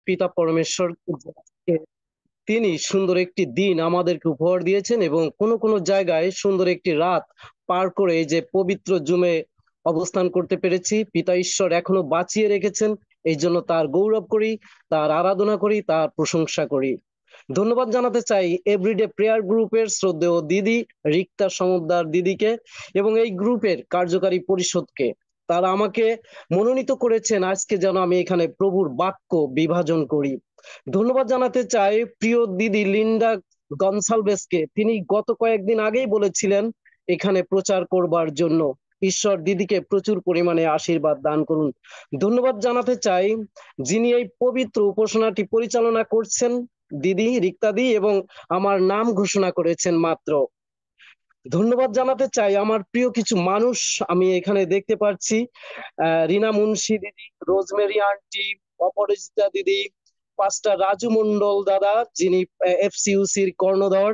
পিতা পরমেশ্বর তিনি সুন্দর একটি দিন আমাদেরকে উপহার দিয়েছেন এবং কোনো কোনো জায়গায় সুন্দর একটি রাত পার করে এই যে পবিত্র জুমে অবস্থান করতে পেরেছি। পিতা ঈশ্বর এখনো বাঁচিয়ে রেখেছেন, এই জন্য তার গৌরব করি, তার আরাধনা করি, তার প্রশংসা করি। ধন্যবাদ জানাতে চাই এভরিডে প্রেয়ার গ্রুপের শ্রদ্ধেয় দিদি রিক্তা সমদ্দার দিদিকে এবং এই গ্রুপের কার্যকারী পরিষদকে। তারা আমাকে মনোনীত করেছেন আজকে যেন আমি এখানে প্রভুর বাক্য বিভাজন করি। ধন্যবাদ জানাতে চাই প্রিয় দিদি লিন্ডা গনসালভেসকে। তিনি গত কয়েকদিন আগেই বলেছিলেন এখানে প্রচার করবার জন্য। ঈশ্বর দিদিকে প্রচুর পরিমাণে আশীর্বাদ দান করুন। ধন্যবাদ জানাতে চাই যিনি এই পবিত্র উপাসনাটি পরিচালনা করছেন, দিদি রিক্তাদি, এবং আমার নাম ঘোষণা করেছেন মাত্র। ধন্যবাদ জানাতে চাই আমার প্রিয় কিছু মানুষ আমি এখানে দেখতে পাচ্ছি। রিনা মুন্সি দিদি, রোজমেরি আন্টি, অপরাজিতা দিদি, পাস্টার রাজু মন্ডল দাদা যিনি এফসিইউসির কর্ণধর,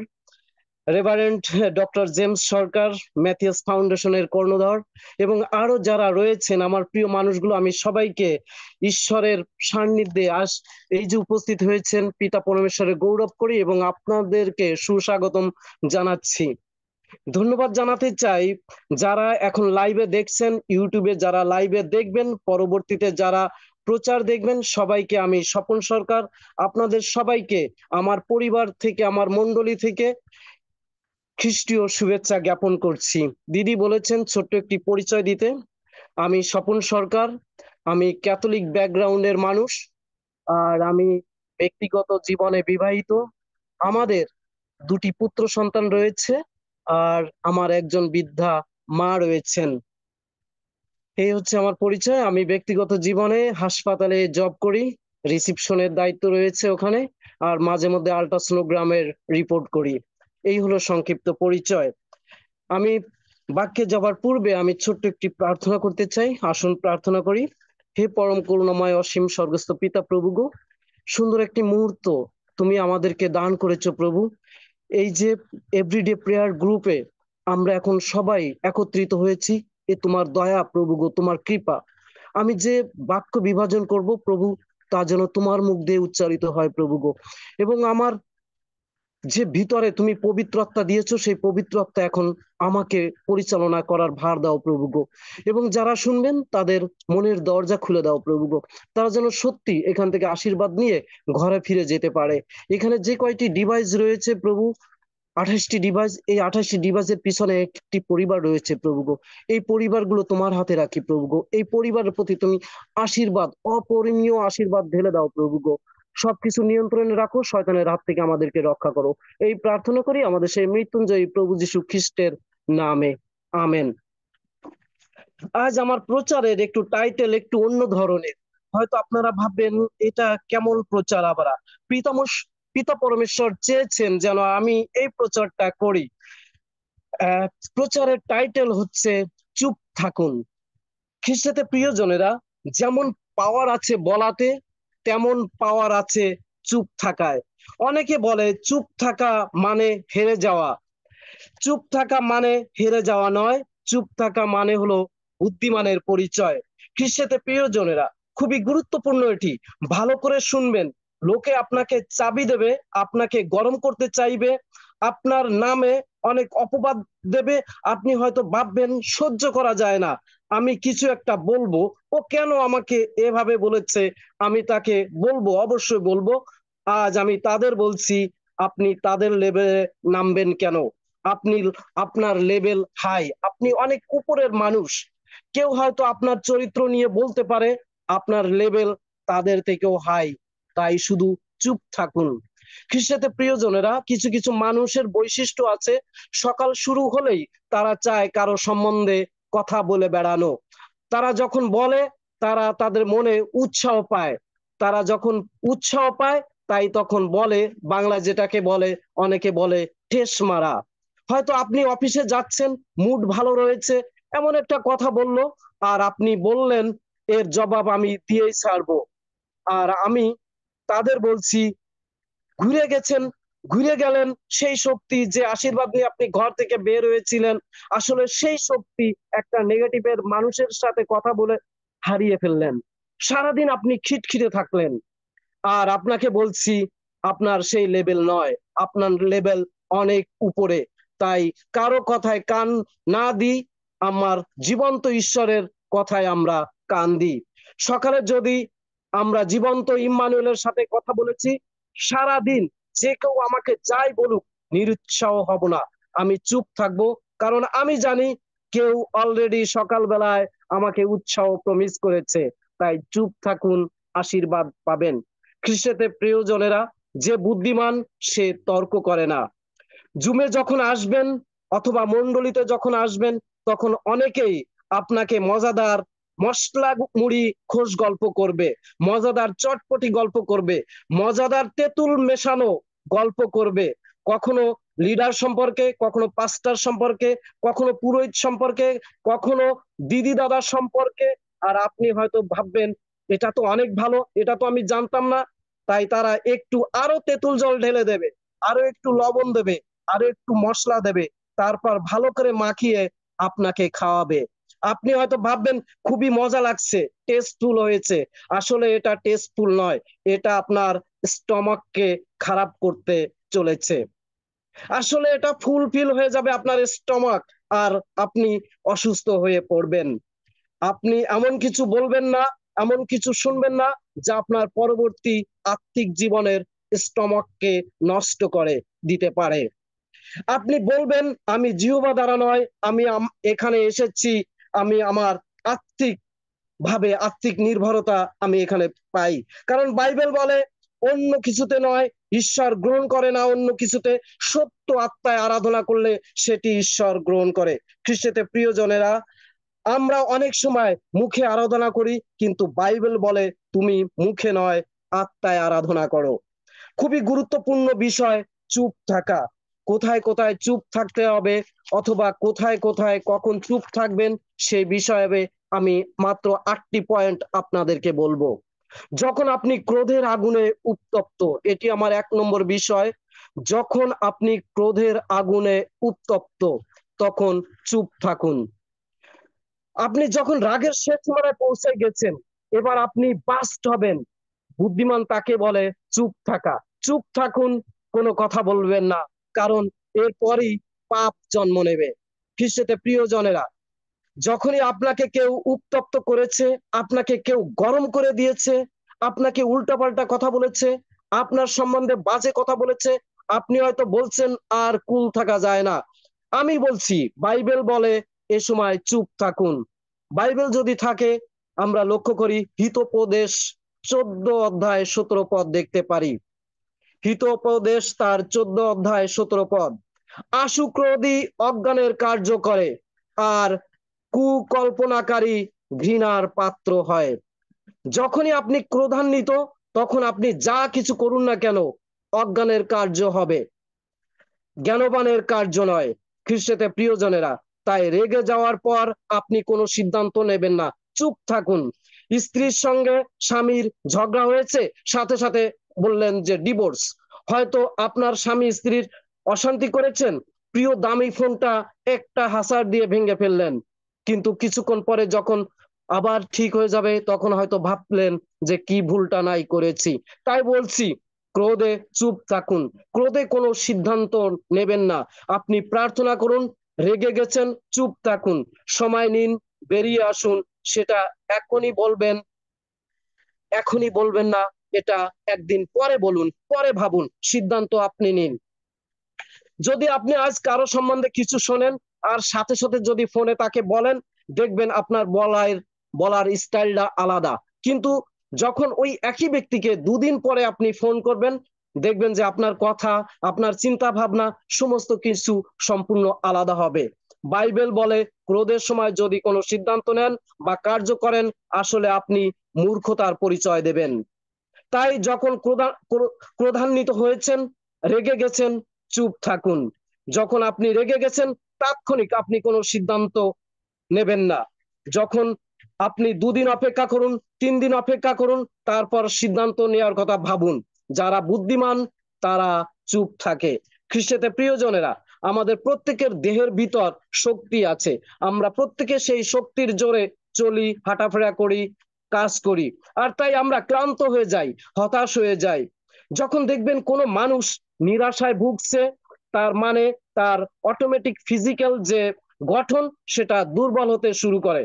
রেভারেন্ট ডক্টর জেমস সরকার ম্যাথিয়াস ফাউন্ডেশনের কর্ণধর, এবং আরো যারা রয়েছেন আমার প্রিয় মানুষগুলো, আমি সবাইকে ঈশ্বরের সান্নিধ্যে এই যে উপস্থিত হয়েছেন পিতা পরমেশ্বরের গৌরব করি এবং আপনাদেরকে সুস্বাগতম জানাচ্ছি। ধন্যবাদ জানাতে চাই যারা এখন লাইভে দেখছেন, ইউটিউবে যারা লাইভে দেখবেন, পরবর্তীতে যারা প্রচার দেখবেন, সবাইকে আমি স্বপন সরকার আপনাদের সবাইকে আমার পরিবার থেকে, আমার মণ্ডলী থেকে খ্রিস্টীয় শুভেচ্ছা জ্ঞাপন করছি। দিদি বলেছেন ছোট্ট একটি পরিচয় দিতে। আমি স্বপন সরকার, আমি ক্যাথলিক ব্যাকগ্রাউন্ডের মানুষ, আর আমি ব্যক্তিগত জীবনে বিবাহিত। আমাদের দুটি পুত্র সন্তান রয়েছে, আর আমার একজন বৃদ্ধা মা রয়েছেন। এই হচ্ছে আমার পরিচয়। আমি ব্যক্তিগত জীবনে হাসপাতালে জব করি, রিসিপশনের দায়িত্ব রয়েছে ওখানে, আর মাঝে মধ্যে আল্ট্রাসোনোগ্রামের রিপোর্ট করি। এই হলো সংক্ষিপ্ত পরিচয়। আমি বাক্যে যাবার পূর্বে আমি ছোট্ট একটি প্রার্থনা করতে চাই। আসুন প্রার্থনা করি। হে পরম করুণাময় অসীম স্বর্গস্থ পিতা প্রভু গো, সুন্দর একটি মুহূর্ত তুমি আমাদেরকে দান করেছো প্রভু। এই যে এভরিডে প্রেয়ার গ্রুপে আমরা এখন সবাই একত্রিত হয়েছি, এ তোমার দয়া প্রভু গো, তোমার কৃপা। আমি যে বাক্য বিভাজন করব প্রভু, তা যেন তোমার মুখ দিয়ে উচ্চারিত হয় প্রভু গো, এবং আমার যে ভিতরে তুমি পবিত্র আত্মা দিয়েছো সেই পবিত্র আত্মা এখন আমাকে পরিচালনা করার ভার দাও প্রভু গো, এবং যারা শুনবেন তাদের মনের দরজা খুলে দাও প্রভু গো, তারা যেন সত্যি এখান থেকে আশীর্বাদ নিয়ে ঘরে ফিরে যেতে পারে। এখানে যে কয়টি ডিভাইস রয়েছে প্রভু, 28টি ডিভাইস, এই 28টি ডিভাইসের পিছনে একটি পরিবার রয়েছে প্রভু গো। এই পরিবারগুলো তোমার হাতে রাখি প্রভু গো। এই পরিবারের প্রতি তুমি আশীর্বাদ, অপরিমেয় আশীর্বাদ ঢেলে দাও প্রভু গো। সবকিছু নিয়ন্ত্রণে রাখো, শয়তানের হাত থেকে আমাদেরকে রক্ষা করো। এই প্রার্থনা করি আমাদের সেই মৃত্যুঞ্জয়ী প্রভু যীশু খ্রিস্টের নামে, আমেন। আজ আমার প্রচারের একটু টাইটেল একটু অন্য ধরনের। হয়তো আপনারা ভাববেন এটা কেমন প্রচার আবার। পিতাম পিতা পরমেশ্বর চেয়েছেন যেন আমি এই প্রচারটা করি। প্রচারের টাইটেল হচ্ছে চুপ থাকুন। খ্রিস্টতে প্রিয়জনেরা, যেমন পাওয়ার আছে বলাতে, তেমন পাওয়ার আছে চুপ থাকায়। অনেকে বলে চুপ থাকা মানে হেরে যাওয়া। চুপ থাকা মানে হেরে যাওয়া নয়, চুপ থাকা মানে হলো বুদ্ধিমানের পরিচয়। খ্রিস্টতে প্রিয়জনেরা, খুবই গুরুত্বপূর্ণ এটি, ভালো করে শুনবেন। লোকে আপনাকে চাবি দেবে, আপনাকে গরম করতে চাইবে, আপনার নামে অনেক অপবাদ দেবে। আপনি হয়তো ভাববেন সহ্য করা যায় না, আমি কিছু একটা বলবো, ও কেন আমাকে এভাবে বলেছে, আমি তাকে বলবো, অবশ্যই বলবো। আজ আমি তাদের বলছি, আপনি তাদের লেভেলে নামবেন কেন? আপনি, আপনার লেভেল হাই, আপনি অনেক উপরের মানুষ। কেউ হয়তো আপনার চরিত্র নিয়ে বলতে পারে আপনার লেভেল তাদের থেকেও হাই, তাই শুধু চুপ থাকুন। খ্রিস্টতে প্রিয়জনেরা, কিছু কিছু মানুষের বৈশিষ্ট্য আছে, সকাল শুরু হলেই তারা চায় কারো সম্বন্ধে কথা বলে বেড়ানো। তারা যখন বলে, তারা তাদের মনে উৎসাহ পায়। তারা যখন উৎসাহ পায়, তাই তখন বলে, বাংলা যেটাকে বলে, অনেকে বলে ঠেস মারা। হয়তো আপনি অফিসে যাচ্ছেন, মুড ভালো রয়েছে, এমন একটা কথা বলল, আর আপনি বললেন এর জবাব আমি দিয়েই ছাড়বো। আর আমি তাদের বলছি, ঘুরে গেছেন, ঘুরে গেলেন সেই শক্তি যে আশীর্বাদ নিয়ে আপনি ঘর থেকে বের হয়েছিলেন, আসলে সেই শক্তি একটা নেগেটিভের মানুষের সাথে কথা বলে হারিয়ে ফেললেন। সারাদিন আপনি খিটখিটে থাকলেন। আর আপনাকে বলছি আপনার সেই লেভেল নয়, আপনার লেভেল অনেক উপরে। তাই কারো কথায় কান না দিই, আমার জীবন্ত ঈশ্বরের কথায় আমরা কান দিই। সকালে যদি আমরা জীবন্ত ইম্মানুয়েলের সাথে কথা বলেছি, সারা দিন যে কেউ আমাকে যাই বলুক নিরুৎসাহ হব না, আমি চুপ থাকবো। কারণ আমি জানি কেউ অলরেডি সকালবেলায় আমাকে উৎসাহ প্রমিস করেছে। তাই চুপ থাকুন, আশীর্বাদ পাবেন। খ্রিস্টেতে প্রিয়জনেরা, যে বুদ্ধিমান সে তর্ক করে না। জুমে যখন আসবেন অথবা মন্ডলীতে যখন আসবেন, তখন অনেকেই আপনাকে মজাদার মশলা মুড়ি খোশ গল্প করবে, মজাদার চটপটি গল্প করবে, মজাদার তেঁতুল মেশানো গল্প করবে। কখনো লিডার সম্পর্কে, কখনো পাস্টার সম্পর্কে, কখনো পুরোহিত সম্পর্কে, কখনো দিদি দাদা সম্পর্কে। আর আপনি হয়তো ভাববেন এটা তো অনেক ভালো, এটা তো আমি জানতাম না। তাই তারা একটু আরো তেঁতুল জল ঢেলে দেবে, আরো একটু লবণ দেবে, আরো একটু মশলা দেবে, তারপর ভালো করে মাখিয়ে আপনাকে খাওয়াবে। আপনি হয়তো ভাববেন খুবই মজা লাগছে, টেস্টফুল হয়েছে। আসলে এটা টেস্টফুল নয়, এটা আপনার স্টমাককে খারাপ করতে চলেছে। আসলে এটা ফুলফিল হয়ে যাবে আপনার স্টমাক, আর আপনি অসুস্থ হয়ে পড়বেন। আপনি এমন কিছু বলবেন না, এমন কিছু শুনবেন না যা আপনার পরবর্তী আত্মিক জীবনের স্টমাককে নষ্ট করে দিতে পারে। আপনি বলবেন আমি জিহ্বা দ্বারা নয়, আমি এখানে এসেছি, আমি আমার আত্মিক ভাবে আত্মিক নির্ভরতা আমি এখানে পাই। কারণ বাইবেল বলে অন্য কিছুতে নয়, ঈশ্বর গ্রহণ করে না অন্য কিছুতে, সত্য আত্মায় আরাধনা করলে সেটি ঈশ্বর গ্রহণ করে। খ্রিস্টেতে প্রিয়জনেরা, আমরা অনেক সময় মুখে আরাধনা করি, কিন্তু বাইবেল বলে তুমি মুখে নয় আত্মায় আরাধনা করো। খুবই গুরুত্বপূর্ণ বিষয় চুপ থাকা। কোথায় কোথায় চুপ থাকতে হবে অথবা কোথায় কোথায় কখন চুপ থাকবেন, সেই বিষয়ে আমি মাত্র 8টি পয়েন্ট আপনাদেরকে বলবো। যখন আপনি ক্রোধের আগুনে উত্তপ্ত, এটি আমার 1 নম্বর বিষয়। যখন আপনি ক্রোধের আগুনে উত্তপ্ত, তখন চুপ থাকুন। আপনি যখন রাগের শেষ সীমানায় পৌঁছে গেছেন, এবার আপনি বাস্ট হবেন। বুদ্ধিমান তাকে বলে চুপ থাকা। চুপ থাকুন, কোনো কথা বলবেন না, কারণ এরপরই পাপ জন্ম নেবে। খ্রিস্টতে প্রিয়জনেরা, যখনই আপনাকে কেউ উত্তপ্ত করেছে, আপনাকে কেউ গরম করে দিয়েছে, আপনাকে উল্টাপাল্টা কথা বলেছে, আপনার সম্বন্ধে বাজে কথা বলেছে, আপনি হয়তো বলছেন আর কুল থাকা যায় না। আমি বলছি বাইবেল বলে এ সময় চুপ থাকুন। বাইবেল যদি থাকে, আমরা লক্ষ্য করি হিতোপদেশ 14 অধ্যায় 17 পদ দেখতে পারি। হিতোপদেশ তার 14 অধ্যায় 17 পদ। আশুক্রোধী অজ্ঞানের কার্য করে, আর কুকল্পনাকারী ঘৃণার পাত্র হয়। যখনই আপনি ক্রোধান্বিত, তখন আপনি যা কিছু করুন না কেন অজ্ঞানের কার্য হবে, জ্ঞানবানের কার্য নয়। খ্রিস্টতে প্রিয়জনেরা, তাই রেগে যাওয়ার পর আপনি কোনো সিদ্ধান্ত নেবেন না, চুপ থাকুন। স্ত্রীর সঙ্গে স্বামীর ঝগড়া হয়েছে, সাথে সাথে বললেন যে ডিভোর্স। হয়তো আপনার স্বামী স্ত্রীর অশান্তি করেছেন, প্রিয় দামি ফোনটা একটা হাসার দিয়ে ভেঙে ফেললেন, কিন্তু কিছুক্ষণ পরে যখন আবার ঠিক হয়ে যাবে তখন হয়তো ভাবলেন যে কি ভুলটা নাই করেছি। তাই বলছি ক্রোধে চুপ থাকুন, ক্রোধে কোনো সিদ্ধান্ত নেবেন না। আপনি প্রার্থনা করুন, রেগে গেছেন চুপ থাকুন, সময় নিন, বেরিয়ে আসুন। সেটা এখনই বলবেন, এখনই বলবেন না, এটা একদিন পরে বলুন, পরে ভাবুন, সিদ্ধান্ত আপনি নিন। যদি আপনি আজ কারো সম্বন্ধে কিছু শোনেন আর সাথে সাথে যদি ফোনে তাকে বলেন, দেখবেন আপনার বলার স্টাইলটা আলাদা। কিন্তু যখন ওই একই ব্যক্তিকে 2 দিন পরে আপনি ফোন করবেন, দেখবেন যে আপনার কথা, আপনার চিন্তা ভাবনা সমস্ত কিছু সম্পূর্ণ আলাদা হবে। বাইবেল বলে ক্রোধের সময় যদি কোনো সিদ্ধান্ত নেন বা কার্য করেন, আসলে আপনি মূর্খতার পরিচয় দেবেন। তাই যখন ক্রোধান্বিত হয়েছেন, রেগে গেছেন, চুপ থাকুন। যখন আপনি রেগে গেছেন, তাৎক্ষণিক আপনি কোনো সিদ্ধান্ত নেবেন না। যখন আপনি 2 দিন অপেক্ষা করুন, 3 দিন অপেক্ষা করুন, তারপর সিদ্ধান্ত নেওয়ার কথা ভাবুন। যারা বুদ্ধিমান তারা চুপ থাকে। খ্রিস্টতে প্রিয়জনেরা, আমাদের প্রত্যেকের দেহের ভিতর শক্তি আছে, আমরা প্রত্যেকে সেই শক্তির জোরে চলি, হাঁটাফেরা করি, কাজ করি। আর তাই আমরা ক্লান্ত হয়ে যাই, হতাশ হয়ে যাই। যখন দেখবেন কোনো মানুষ নিরাশায় ভুগছে, তার মানে তার অটোমেটিক ফিজিক্যাল যে গঠন সেটা দুর্বল হতে শুরু করে।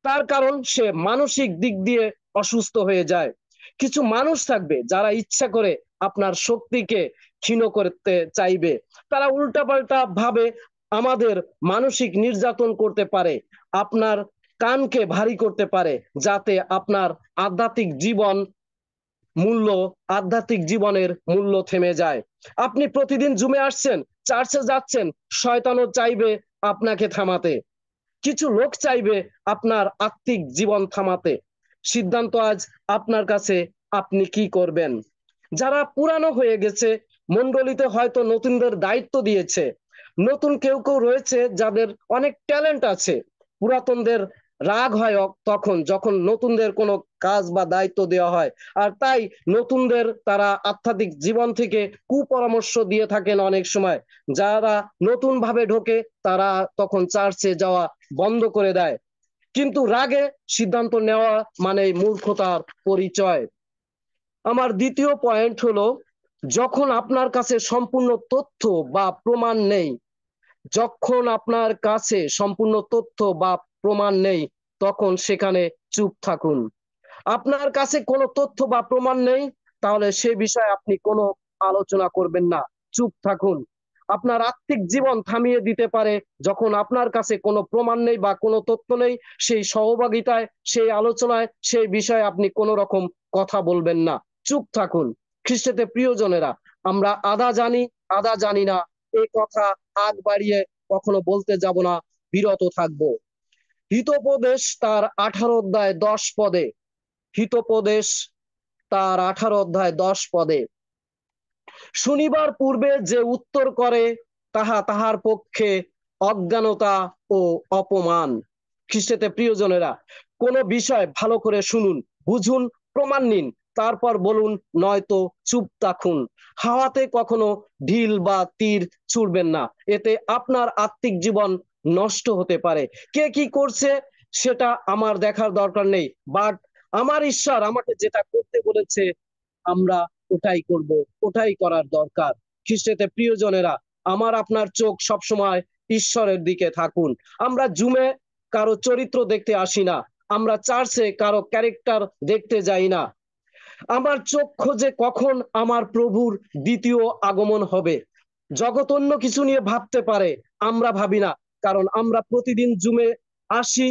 তার কারণ সে মানসিক দিক দিয়ে অসুস্থ হয়ে যায়। কিছু মানুষ থাকবে যারা ইচ্ছা করে আপনার শক্তিকে ক্ষীণ করতে চাইবে। তারা উল্টাপাল্টা ভাবে আমাদের মানসিক নির্যাতন করতে পারে, আপনার কানকে ভারী করতে পারে, যাতে আপনার আধ্যাত্মিক জীবন মূল্য আধ্যাত্মিক জীবনের মূল্য থেমে যায়। আপনি প্রতিদিন জুমে আসছেন, চার্চে যাচ্ছেন, শয়তানও চাইবে আপনাকে থামাতে। কিছু লোক চাইবে আপনার আত্মিক জীবন থামাতে। সিদ্ধান্ত আজ আপনার কাছে, আপনি কি করবেন? যারা পুরানো হয়ে গেছে, মন্ডলীতে হয়তো নতুনদের দায়িত্ব দিয়েছে। নতুন কেউ কেউ রয়েছে যাদের অনেক ট্যালেন্ট আছে। পুরাতনদের রাগ হয় তখন যখন নতুনদের কোনো কাজ বা দায়িত্ব দেওয়া হয়। আর তাই নতুনদের তারা আধ্যাত্মিক জীবন থেকে কুপরামর্শ দিয়ে থাকেন অনেক সময়। যারা নতুন ভাবে ঢোকে তারা তখন চার্চে যাওয়া বন্ধ করে দেয়। কিন্তু রাগে সিদ্ধান্ত নেওয়া মানে মূর্খতার পরিচয়। আমার দ্বিতীয় পয়েন্ট হলো, যখন আপনার কাছে সম্পূর্ণ তথ্য বা প্রমাণ নেই, যখন আপনার কাছে সম্পূর্ণ তথ্য বা প্রমাণ নেই, তখন সেখানে চুপ থাকুন। আপনার কাছে কোনো তথ্য বা প্রমাণ নেই, তাহলে সে বিষয়ে আপনি কোনো আলোচনা করবেন না, চুপ থাকুন। আপনার আত্মিক জীবন থামিয়ে দিতে পারে যখন আপনার কাছে কোনো প্রমাণ নেই বা কোনো তথ্য নেই। সেই সহভাগিতায়, সেই আলোচনায়, সেই বিষয়ে আপনি কোনো রকম কথা বলবেন না, চুপ থাকুন। খ্রিস্টতে প্রিয়জনেরা, আমরা আধা জানি আধা জানি না এই কথা আগ বাড়িয়ে কখনো বলতে যাব না, বিরত থাকবো। হিতোপদেশ তার 18 অধ্যায় 10 পদে, হিতোপদেশ তার 18 অধ্যায় 10 পদে, শুনিবার পূর্বে যে উত্তর করে তাহা তাহার পক্ষে অজ্ঞানতা ও অপমান। খ্রিস্টেতে প্রিয়জনেরা, কোনো বিষয় ভালো করে শুনুন, বুঝুন, প্রমাণ নিন, তারপর বলুন, নয়তো চুপ থাকুন। হাওয়াতে কখনো ঢিল বা তীর ছুড়বেন না, এতে আপনার আত্মিক জীবন নষ্ট হতে পারে। কে কি করছে সেটা আমার দেখার দরকার নেই, বাট আমার ঈশ্বর আমাকে যেটা করতে বলেছে আমরা ওটাই করব, ওটাই করার দরকার। খ্রিস্টেতে প্রিয়জনেরা, আমার আপনার চোখ সবসময় ঈশ্বরের দিকে থাকুন। আমরা জুমে কারো চরিত্র দেখতে আসি না, আমরা চার্চে কারো ক্যারেক্টার দেখতে যাই না। আমার চোখ খোঁজে কখন আমার প্রভুর দ্বিতীয় আগমন হবে। জগৎ অন্য কিছু নিয়ে ভাবতে পারে, আমরা ভাবি না, কারণ আমরা প্রতিদিন জুমে আসি,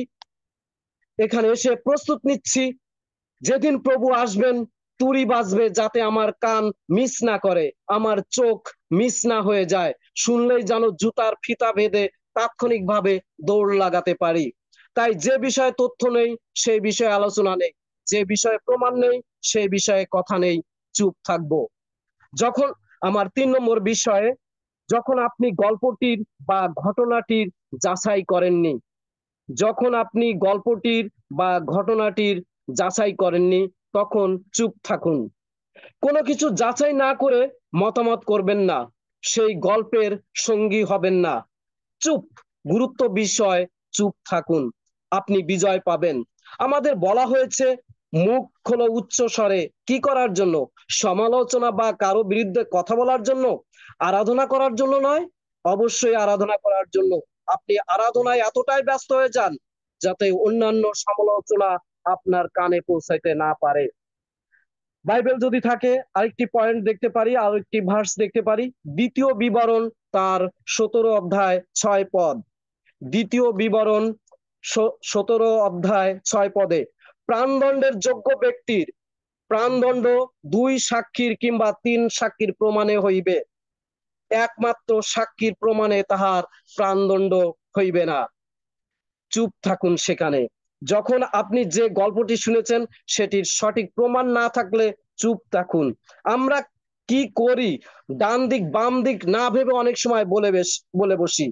এখানে এসে প্রস্তুত নিচ্ছি। যেদিন প্রভু আসবেন তুড়ি বাজবে, যাতে আমার কান মিস না করে, আমার চোখ মিস না হয়ে যায়, শুনলেই যেন জুতার ফিতা বেঁধে তাৎক্ষণিকভাবে দৌড় লাগাতে পারি। তাই যে বিষয়ে তথ্য নেই সেই বিষয়ে আলোচনা নেই, যে বিষয়ে প্রমাণ নেই সেই বিষয়ে কথা নেই, চুপ থাকবো। যখন আমার 3 নম্বর বিষয়ে, যখন আপনি গল্পটির বা ঘটনাটির যাচাই করেননি, যখন আপনি গল্পটির বা ঘটনাটির যাচাই করেননি, তখন চুপ থাকুন। কোনো কিছু যাচাই না করে মতামত করবেন না, সেই গল্পের সঙ্গী হবেন না। চুপ, গুরুত্ব বিষয়, চুপ থাকুন, আপনি বিজয় পাবেন। আমাদের বলা হয়েছে মুখ খোলো উচ্চ স্বরে, কি করার জন্য? সমালোচনা বা কারো বিরুদ্ধে কথা বলার জন্য? আরাধনা করার জন্য নয়, অবশ্যই আরাধনা করার জন্য। আপনি আরাধনায় এতটাই ব্যস্ত হয়ে যান যাতে অন্যান্য সমালোচনা আপনার কানে পৌঁছাইতে না পারে। বাইবেল যদি থাকে, আরেকটি পয়েন্ট দেখতে পারি, আরেকটি ভার্স দেখতে পারি। দ্বিতীয় বিবরণ তার 17 অধ্যায় 6 পদ, দ্বিতীয় বিবরণ 17 অধ্যায় 6 পদে, প্রাণদণ্ডের যোগ্য ব্যক্তির প্রাণদণ্ড 2 সাক্ষীর কিংবা 3 সাক্ষীর প্রমাণে হইবে, একমাত্র সাক্ষীর প্রমাণে তাহার প্রাণদণ্ড হইবে না। চুপ থাকুন সেখানে। যখন আপনি যে গল্পটি শুনেছেন সেটির সঠিক প্রমাণ না থাকলে চুপ থাকুন। আমরা কি করি, ডান দিক বাম দিক না ভেবে অনেক সময় বলে বসি।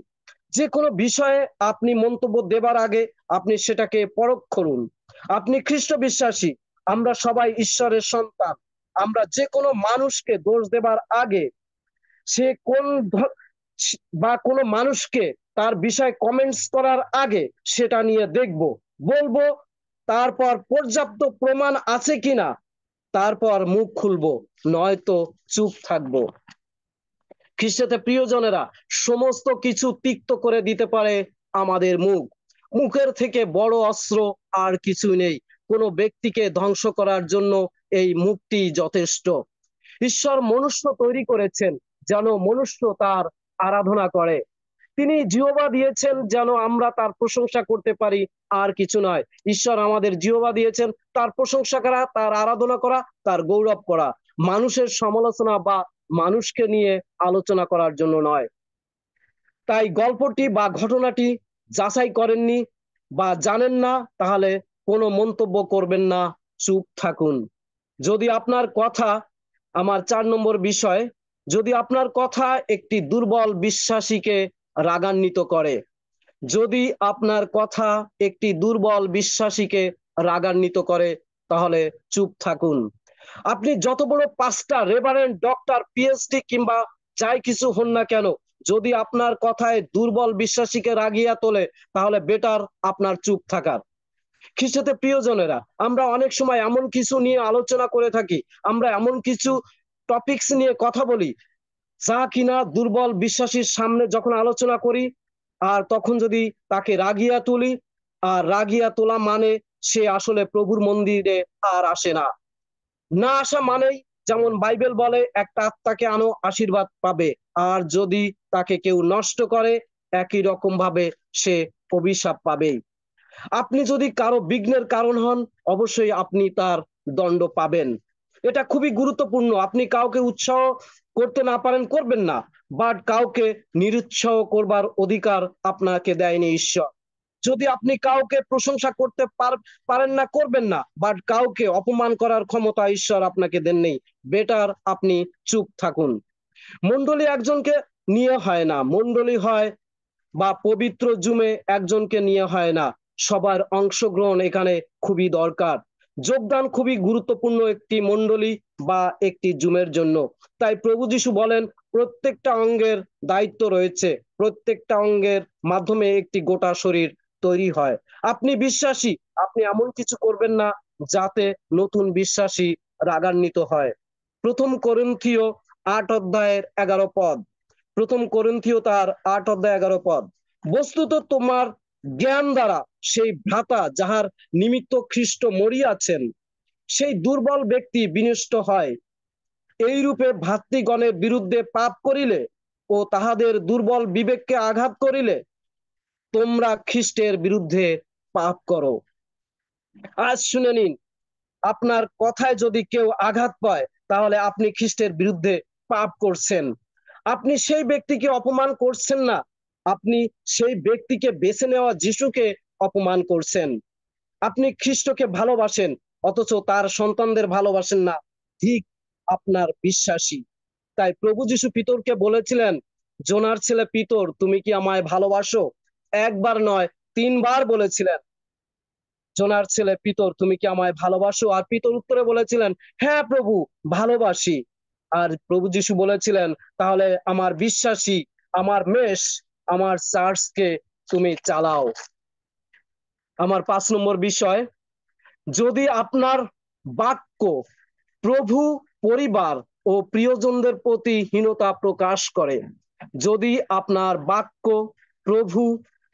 যে কোনো বিষয়ে আপনি মন্তব্য দেবার আগে আপনি সেটাকে পরখ করুন। আপনি খ্রিস্ট বিশ্বাসী, আমরা সবাই ঈশ্বরের সন্তান। আমরা যে কোনো মানুষকে দোষ দেবার আগে সে কোন বা কোনো মানুষকে তার বিষয়ে কমেন্টস করার আগে সেটা নিয়ে দেখব, বলবো, তারপর পর্যাপ্ত প্রমাণ আছে কিনা, তারপর মুখ খুলবো, নয়তো চুপ থাকবো। খ্রিস্টতে প্রিয়জনেরা, সমস্ত কিছু তিক্ত করে দিতে পারে আমাদের মুখ। মুখের থেকে বড় অস্ত্র আর কিছু নেই। কোনো ব্যক্তিকে ধ্বংস করার জন্য এই মুখটি যথেষ্ট। ঈশ্বর মনুষ্য তৈরি করেছেন যেন মনুষ্য তার আরাধনা করে। তিনি জিহ্বা দিয়েছেন যেন আমরা তার প্রশংসা করতে পারি, আর কিছু নয়। ঈশ্বর আমাদের জিহ্বা দিয়েছেন তার প্রশংসা করা, তার আরাধনা করা, তার গৌরব করা, মানুষের সমালোচনা বা মানুষকে নিয়ে আলোচনা করার জন্য নয়। তাই গল্পটি বা ঘটনাটি যাচাই করেননি বা জানেন না, তাহলে কোনো মন্তব্য করবেন না, চুপ থাকুন। যদি আপনার কথা, আমার 4 নম্বর বিষয়, যদি আপনার কথা একটি দুর্বল বিশ্বাসীকে রাগান্বিত করে, যদি আপনার কথা একটি দুর্বল বিশ্বাসীকে রাগান্বিত করে, তাহলে চুপ থাকুন। আপনি যত বড় পাস্টার, রেভারেন্ড, ডক্টর, পিএইচডি কিংবা যাই কিছু হন না কেন, যদি আপনার কথায় দুর্বল বিশ্বাসীকে রাগিয়ে তোলে, তাহলে বেটার আপনার চুপ থাকার। খ্রিস্টতে প্রিয়জনেরা, আমরা অনেক সময় এমন কিছু নিয়ে আলোচনা করে থাকি, আমরা এমন কিছু টপিকস নিয়ে কথা বলি যা কিনা দুর্বল বিশ্বাসীর সামনে যখন আলোচনা করি, আর তখন যদি তাকে রাগিয়া তুলি, আর রাগিয়া তোলা মানে সে আসলে প্রভুর মন্দিরে আর আসে না। না আসা মানেই, যেমন বাইবেল বলে, একটা আত্মাকে আনো, আশীর্বাদ পাবে। আর যদি তাকে কেউ নষ্ট করে, একই রকম ভাবে সে অভিশাপ পাবেই। আপনি যদি কারো বিঘ্নের কারণ হন, অবশ্যই আপনি তার দণ্ড পাবেন। এটা খুবই গুরুত্বপূর্ণ। আপনি কাউকে উৎসাহ করতে না পারেন, করবেন না, বাট কাউকে নিরুৎসাহ করবার অধিকার আপনাকে দেয়নি ঈশ্বর। যদি আপনি কাউকে প্রশংসা করতে পারেন না, করবেন না, বাট কাউকে অপমান করার ক্ষমতা ঈশ্বর আপনাকে দেননি। বেটার আপনি চুপ থাকুন। মণ্ডলী একজনকে নিয়ে হয় না, মণ্ডলী হয় বা পবিত্র জুমে একজনকে নিয়ে হয় না, সবার অংশগ্রহণ এখানে খুবই দরকার। যোগদান খুবই গুরুত্বপূর্ণ একটি মণ্ডলী বা একটি জুমের জন্য। তাই প্রভু যিশু বলেন, প্রত্যেকটা অঙ্গের দায়িত্ব রয়েছে, প্রত্যেকটা অঙ্গের মাধ্যমে একটি গোটা শরীর তৈরি হয়। আপনি বিশ্বাসী, আপনি এমন কিছু করবেন না যাতে নতুন বিশ্বাসী রাগান্বিত হয়। 1 করিন্থীয় 8 অধ্যায়ের 11 পদ, 1 করিন্থীয় তার 8 অধ্যায় 11 পদ, বস্তুত তোমার জ্ঞান দ্বারা সেই ভ্রাতা যাহার নিমিত্ত খ্রিস্ট মরিয়াছেন, সেই দুর্বল ব্যক্তি বিনষ্ট হয়। এইরূপে ভ্রাতৃগণের বিরুদ্ধে পাপ করিলে ও তাহাদের দুর্বল বিবেককে আঘাত করিলে, তোমরা খ্রিস্টের বিরুদ্ধে পাপ করো। আজ শুনে নিন, আপনার কথায় যদি কেউ আঘাত পায়, তাহলে আপনি খ্রিস্টের বিরুদ্ধে পাপ করছেন। আপনি সেই ব্যক্তিকে অপমান করছেন না, আপনি সেই ব্যক্তিকে বেছে নেওয়া যিশুকে অপমান করছেন। আপনি খ্রিস্টকে ভালোবাসেন, অথচ তার সন্তানদের ভালোবাসেন না, ঠিক আপনার বিশ্বাসী। তাই প্রভু যিশু পিতরকে বলেছিলেন, জোনার ছেলে পিতর, তুমি কি আমায় ভালোবাসো? একবার নয়, 3বার বলেছিলেন, জোনার ছেলে পিতর, তুমি কি আমায় ভালোবাসো? আর পিতর উত্তরে বলেছিলেন, হ্যাঁ প্রভু, ভালোবাসি। আর প্রভু যিশু বলেছিলেন, তাহলে আমার বিশ্বাসী, আমার মেষ, আমার চার্চকে তুমি চালাও। আমার 5 নম্বর বিষয়, যদি আপনার বাক্য প্রভু, পরিবার ও প্রিয়জনদের প্রতি হীনতা প্রকাশ করে, যদি আপনার বাক্য প্রভু,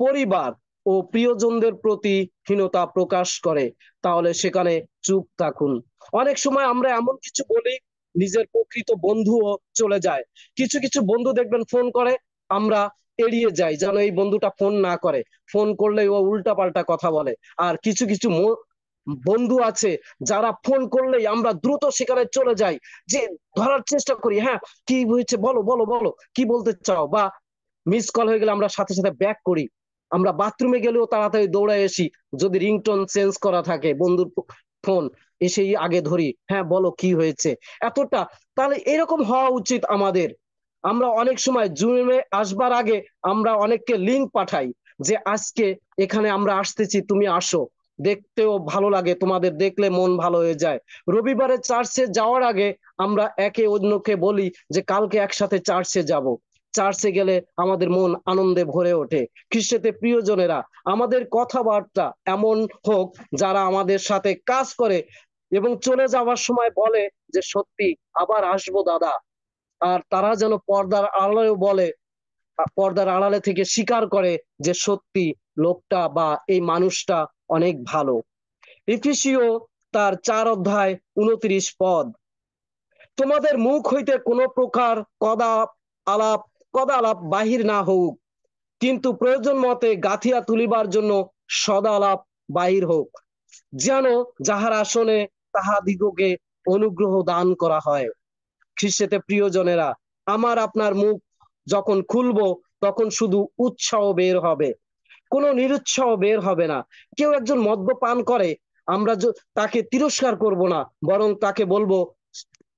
পরিবার ও প্রিয়জনদের প্রতি হীনতা প্রকাশ করে, তাহলে সেখানে চুপ থাকুন। অনেক সময় আমরা এমন কিছু বলি, নিজের প্রকৃত বন্ধুও চলে যায়। কিছু কিছু বন্ধু দেখবেন ফোন করে, আমরা এড়িয়ে যাই যেন এই বন্ধুটা ফোন না করে, ফোন করলে ও উল্টাপাল্টা কথা বলে। আর কিছু কিছু বন্ধু আছে যারা ফোন করলেই আমরা দ্রুত সেখানে চলে যাই, যে ধরার চেষ্টা করি, হ্যাঁ কি হয়েছে, বলো বলো বলো, কি বলতে চাও। বা মিস কল হয়ে গেলে আমরা সাথে সাথে ব্যাক করি। আমরা বাথরুমে গেলেও তাড়াতাড়ি দৌড়ায় এসি, যদি রিংটোন চেঞ্জ করা থাকে বন্ধুর ফোন, এসেই আগে ধরি, হ্যাঁ বলো কি হয়েছে, এতটা। তাহলে এরকম হওয়া উচিত আমাদের। আমরা অনেক সময় জুমে আসবার আগে আমরা অনেককে লিংক পাঠাই, যে আজকে এখানে আমরা আসতেছি, তুমি আসো, দেখতেও ভালো লাগে, তোমাদের দেখলে মন ভালো হয়ে যায়। রবিবারে চার্চে যাওয়ার আগে আমরা একে অন্যকে বলি যে কালকে একসাথে চার্চে যাব। চার্চে গেলে আমাদের মন আনন্দে ভরে ওঠে। খ্রিস্টতে প্রিয়জনেরা, আমাদের কথাবার্তা এমন হোক যারা আমাদের সাথে কাজ করে এবং চলে যাওয়ার সময় বলে যে সত্যি আবার আসবো দাদা। আর তারা যেন পর্দার আড়ালেও বলে, পর্দার আড়ালে থেকে স্বীকার করে যে সত্যি লোকটা বা এই মানুষটা অনেক ভালো। ইফিসীয় তার 4 অধ্যায় 29 পদ, তোমাদের মুখ হইতে কোনো প্রকার আলাপ কদা আলাপ বাহির না হোক, কিন্তু প্রয়োজন মতে গাঁথিয়া তুলিবার জন্য সদা আলাপ বাহির হোক, যেন যাহারা শোনে তাহাদিগকে অনুগ্রহ দান করা হয়। খ্রিস্টেতে প্রিয়জনেরা, আমার আপনার মুখ যখন খুলবো তখন শুধু উৎসাহ বের হবে, কোনো নিরুৎসাহ বের হবে না। কেউ একজন মদ্যপান করে, আমরা তাকে তিরস্কার করব না, বরং তাকে বলবো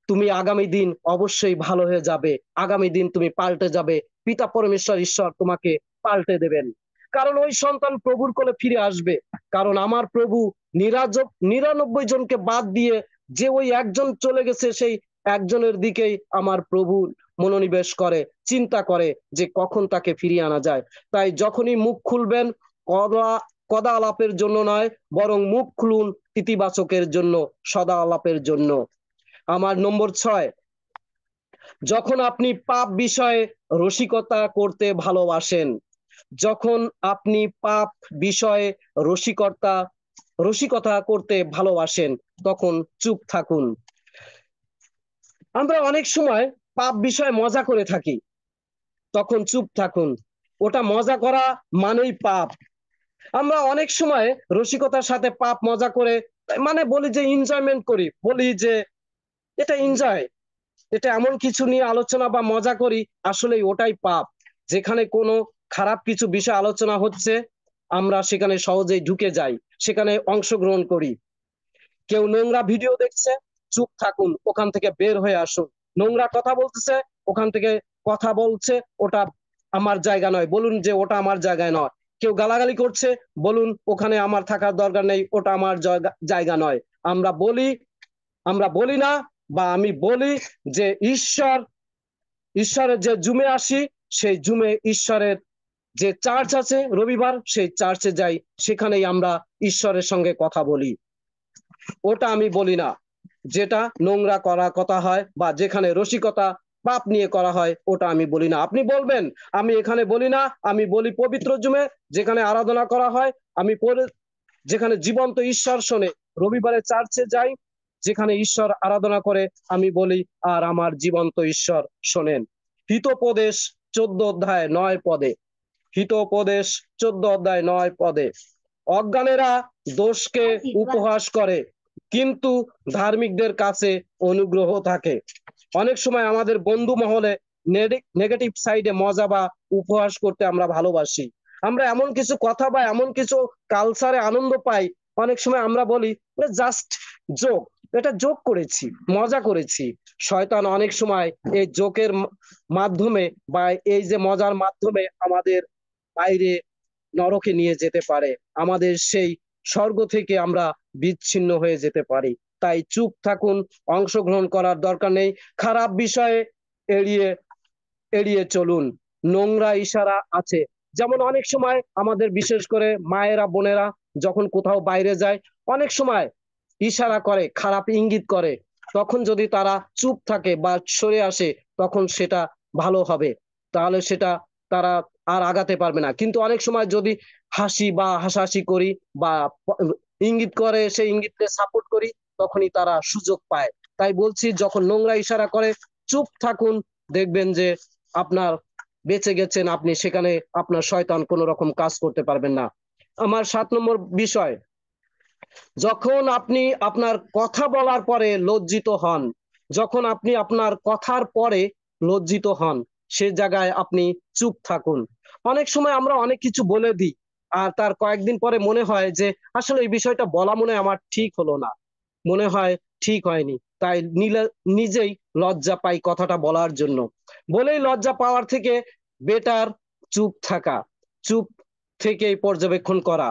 তুমি আগামী দিন অবশ্যই ভালো হয়ে যাবে, আগামী দিন তুমি পাল্টে যাবে, পিতা পরমেশ্বর ঈশ্বর তোমাকে পাল্টে দেবেন। কারণ ওই সন্তান প্রভুর কোলে ফিরে আসবে। কারণ আমার প্রভু 99 জনকে বাদ দিয়ে যে ওই একজন চলে গেছে, সেই একজনের দিকেই আমার প্রভু মনোনিবেশ করে, চিন্তা করে যে কখন তাকে ফিরিয়ে আনা যায়। তাই যখনই মুখ খুলবেন কদা কদা আলাপের জন্য নয়, বরং মুখ খুলুন ইতিবাচকের জন্য, সদা আলাপের জন্য। আমার নম্বর 6, যখন আপনি পাপ বিষয়ে রসিকতা করতে ভালোবাসেন, যখন আপনি পাপ বিষয়ে রসিকতা করতে ভালোবাসেন, তখন চুপ থাকুন। আমরা অনেক সময় পাপ বিষয়ে মজা করে থাকি, তখন চুপ থাকুন। ওটা মজা করা মানেই পাপ। আমরা অনেক সময় রসিকতার সাথে পাপ মজা করে মানে বলি যে এনজয়মেন্ট করি, বলি যে এটা এনজয়, এটা এমন কিছু নিয়ে আলোচনা বা মজা করি, আসলে ওটাই পাপ। যেখানে কোনো খারাপ কিছু বিষয় আলোচনা হচ্ছে, আমরা সেখানে সহজেই ঢুকে যাই, সেখানে অংশগ্রহণ করি। কেউ নোংরা ভিডিও দেখছে, চুপ থাকুন, ওখান থেকে বের হয়ে আসুন। নোংরা কথা বলতেছে, ওখান থেকে কথা বলছে, ওটা আমার জায়গা নয়, বলুন যে ওটা আমার জায়গায় নয়। কেউ গালাগালি করছে, বলুন ওখানে আমার থাকার দরকার নেই, ওটা আমার জায়গা নয়। আমরা বলি না, বা আমি বলি যে ঈশ্বরের যে জুমে আসি, সেই জুমে ঈশ্বরের যে চার্চ আছে রবিবার, সেই চার্চে যাই, সেখানেই আমরা ঈশ্বরের সঙ্গে কথা বলি। ওটা আমি বলি না। যেটা নোংরা করা কথা হয় বা যেখানে রসিকতা পাপ নিয়ে করা হয়, ওটা আমি বলি না। আপনি বলবেন আমি এখানে বলি না, আমি বলি পবিত্র জুমে যেখানে আরাধনা করা হয়, আমি যেখানে জীবন্ত ঈশ্বর শোনে, রবিবারে চার্চে যাই, যেখানে ঈশ্বর আরাধনা করে, আমি বলি আর আমার জীবন্ত ঈশ্বর শোনেন। হিতোপদেশ 14 অধ্যায় 9 পদে, হিতোপদেশ 14 অধ্যায় 9 পদে, অজ্ঞানেরা দোষকে উপহাস করে, কিন্তু ধার্মিকদের কাছে অনুগ্রহ থাকে। অনেক সময় আমাদের বন্ধু মহলে নেগেটিভ সাইডে মজা বা উপহাস করতে আমরা ভালোবাসি। আমরা এমন কিছু কথা বা এমন কিছু কালচারে আনন্দ পাই, অনেক সময় আমরা বলি জাস্ট জোক, এটা জোক করেছি, মজা করেছি। শয়তান অনেক সময় এই জোকের মাধ্যমে বা এই যে মজার মাধ্যমে আমাদের বাইরে নরকে নিয়ে যেতে পারে, আমাদের সেই স্বর্গ থেকে আমরা বিচ্ছিন্ন হয়ে যেতে পারি। তাই চুপ থাকুন, অংশগ্রহণ করার দরকার নেই। খারাপ বিষয়ে এড়িয়ে এড়িয়ে চলুন। নোংরা ইশারা আছে, যেমন অনেক সময় আমাদের বিশেষ করে মায়েরা বোনেরা যখন কোথাও বাইরে যায়, অনেক সময় ইশারা করে, খারাপ ইঙ্গিত করে, তখন যদি তারা চুপ থাকে বা সরে আসে, তখন সেটা ভালো হবে, তাহলে সেটা তারা আর আগাতে পারবে না। কিন্তু অনেক সময় যদি হাসি বা হাসাহাসি করি বা ইঙ্গিত করে, সেই ইঙ্গিতকে সাপোর্ট করি, তখনই তারা সুযোগ পায়। তাই বলছি, যখন নোংরা ইশারা করে চুপ থাকুন, দেখবেন যে আপনার বেঁচে গেছেন আপনি, সেখানে আপনার শয়তান কোনো রকম কাজ করতে পারবেন না। আমার 7 নম্বর বিষয়, যখন আপনি আপনার কথা বলার পরে লজ্জিত হন, যখন আপনি আপনার কথার পরে লজ্জিত হন, সে জায়গায় আপনি চুপ থাকুন। অনেক সময় আমরা অনেক কিছু বলে দিই, আর তার কয়েকদিন পরে মনে হয় যে আসলে এই বিষয়টা বলা মনে হয় আমার ঠিক হলো না, মনে হয় ঠিক হয়নি, তাই নিজেই লজ্জা পাই কথাটা বলার জন্য। বলেই লজ্জা পাওয়ার থেকে বেটার চুপ থাকা, চুপ থেকে পর্যবেক্ষণ করা।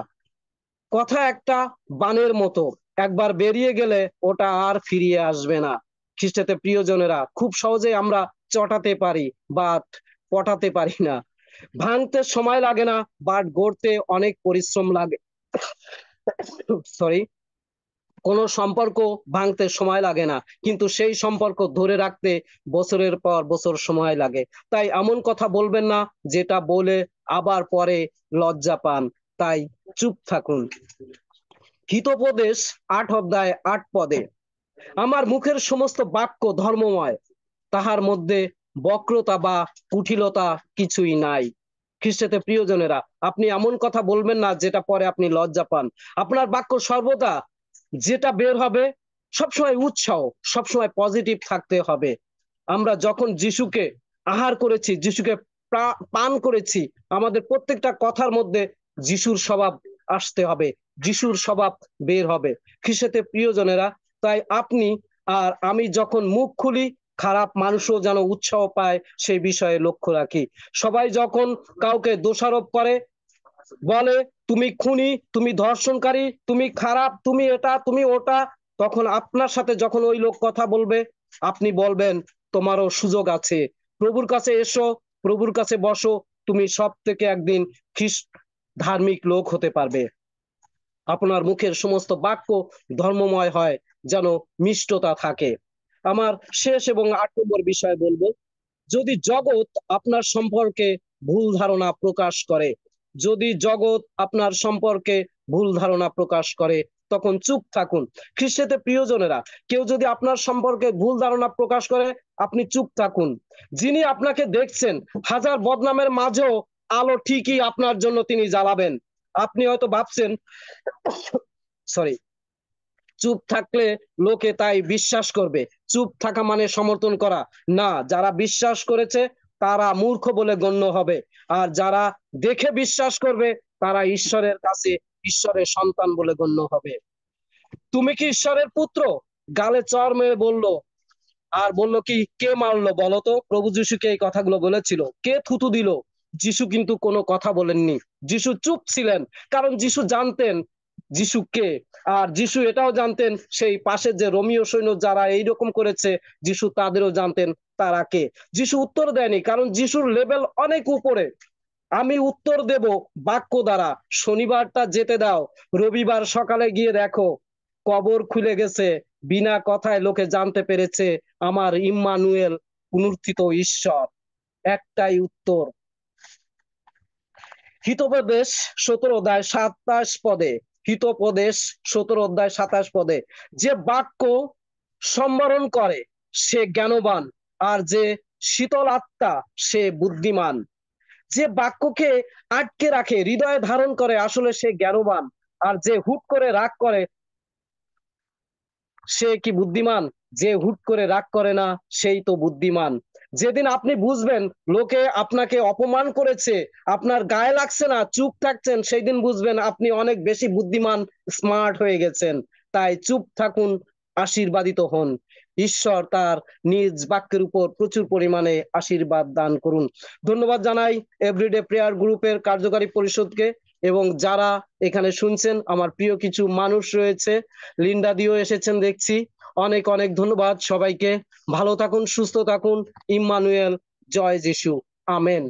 কথা একটা বানের মতো, একবার বেরিয়ে গেলে ওটা আর ফিরিয়ে আসবে না। খ্রিস্টতে প্রিয়জনেরা, খুব সহজে আমরা চটাতে পারি বা পটাতে পারি না। ভাঙতে সময় লাগে না, বাট গড়তে অনেক পরিশ্রম লাগে। সরি। কোনো সম্পর্ক ভাঙতে সময় লাগে না, কিন্তু সেই সম্পর্ক ধরে রাখতে বছরের পর বছর সময় লাগে। তাই এমন কথা বলবেন না যেটা বলে আবার পরে লজ্জা পান। তাই চুপ থাকুন। হিতোপদেশ 8 অধ্যায় 8 পদে, আমার মুখের সমস্ত বাক্য ধর্মময়, তাহার মধ্যে বক্রতা বা কুটিলতা কিছুই নাই। খ্রিস্টেতে প্রিয়জনেরা, আপনি এমন কথা বলবেন না যেটা পরে আপনি লজ্জা পান। আপনার বাক্য সর্বদা যেটা বের হবে সবসময় উৎসাহ, সবসময় পজিটিভ থাকতে হবে। আমরা যখন যিশুকে আহার করেছি, যিশুকে পান করেছি, আমাদের প্রত্যেকটা কথার মধ্যে যিশুর স্বভাব আসতে হবে, যিশুর স্বভাব বের হবে। খ্রিস্টেতে প্রিয়জনেরা, তাই আপনি আর আমি যখন মুখ খুলি, খারাপ মানুষও যেন উৎসাহ পায় সেই বিষয়ে লক্ষ্য রাখি। সবাই যখন কাউকে দোষারোপ করে, বলে তুমি খুনি, তুমি ধর্ষণকারী, তুমি খারাপ, তুমি এটা, তুমি ওটা, তখন আপনার সাথে যখন ওই লোক কথা বলবে, আপনি বলবেন তোমারও সুযোগ আছে, প্রভুর কাছে এসো, প্রভুর কাছে বসো, তুমি সব থেকে একদিন খ্রিস্ট ধার্মিক লোক হতে পারবে। আপনার মুখের সমস্ত বাক্য ধর্মময় হয়, যেন মিষ্টতা থাকে। আমার শেষ এবং 8 নম্বর বিষয় বলবো, যদি জগৎ আপনার সম্পর্কে ভুল ধারণা প্রকাশ করে, যদি জগৎ আপনার সম্পর্কে ভুল ধারণা প্রকাশ করে, তখন চুপ থাকুন। খ্রিস্টেতে প্রিয়জনেরা, কেউ যদি আপনার সম্পর্কে ভুল ধারণা প্রকাশ করে, আপনি চুপ থাকুন। যিনি আপনাকে দেখছেন, হাজার বদনামের মাঝেও আলো ঠিকই আপনার জন্য তিনি জ্বালাবেন। আপনি হয়তো ভাবছেন, সরি, চুপ থাকলে লোকে তাই বিশ্বাস করবে। চুপ থাকা মানে সমর্থন করা না, যারা বিশ্বাস করেছে তারা মূর্খ বলে গণ্য হবে, আর যারা দেখে বিশ্বাস করবে তারা ঈশ্বরের কাছে ঈশ্বরের সন্তান বলে গণ্য হবে। তুমি কি ঈশ্বরের পুত্র? গালে চর মেরে বলল, আর বলল কি, কে মারলো বলতো? প্রভু যিশুকে এই কথাগুলো বলেছিল। কে থুতু দিল? যিশু কিন্তু কোনো কথা বলেননি, যিশু চুপ ছিলেন, কারণ যিশু জানতেন যিশু কে। আর যিশু এটাও জানতেন সেই পাশের যে রোমিও সৈন্য যারা এইরকম করেছে, যিশু তাদেরও জানতেন তারা কে। যিশু উত্তর দেয়নি, কারণ যিশুর লেভেল অনেক উপরে। আমি উত্তর দেব বাক্য দ্বারা। শনিবারটা যেতে দাও, রবিবার সকালে গিয়ে দেখো কবর খুলে গেছে, বিনা কথায় লোকে জানতে পেরেছে আমার ইম্মানুয়েল পুনরুত্থিত ঈশ্বর। একটাই উত্তর। হিতোপদেশ 17 অধ্যায় 27 পদে, হিতোপদেশ 17 অধ্যায় 27 পদে, যে বাক্য সম্বরণ করে সে জ্ঞানবান, আর যে শীতল আত্মা সে বুদ্ধিমান। যে বাক্যকে আটকে রাখে, হৃদয়ে ধারণ করে, আসলে সে জ্ঞানবান। আর যে হুট করে রাগ করে, সে কি বুদ্ধিমান? যে হুট করে রাগ করে না, সেই তো বুদ্ধিমান। যেদিন আপনি বুঝবেন লোকে আপনাকে অপমান করেছে, আপনার গায়ে লাগছে না, চুপ থাকছেন, সেই দিন বুঝবেন আপনি অনেক বেশি বুদ্ধিমান, স্মার্ট হয়ে গেছেন। তাই চুপ থাকুন, আশীর্বাদিত হন। ঈশ্বর তার নিজ বাক্যের উপর প্রচুর পরিমাণে আশীর্বাদ দান করুন। ধন্যবাদ জানাই এভরিডে প্রেয়ার গ্রুপের কার্যকারী পরিষদকে, এবং যারা এখানে শুনছেন, আমার প্রিয় কিছু মানুষ রয়েছে, লিন্ডা দিও এসেছেন দেখছি। অনেক অনেক ধন্যবাদ সবাইকে। ভালো থাকুন, সুস্থ থাকুন। ইম্মানুয়েল, জয় যিশু। আমেন।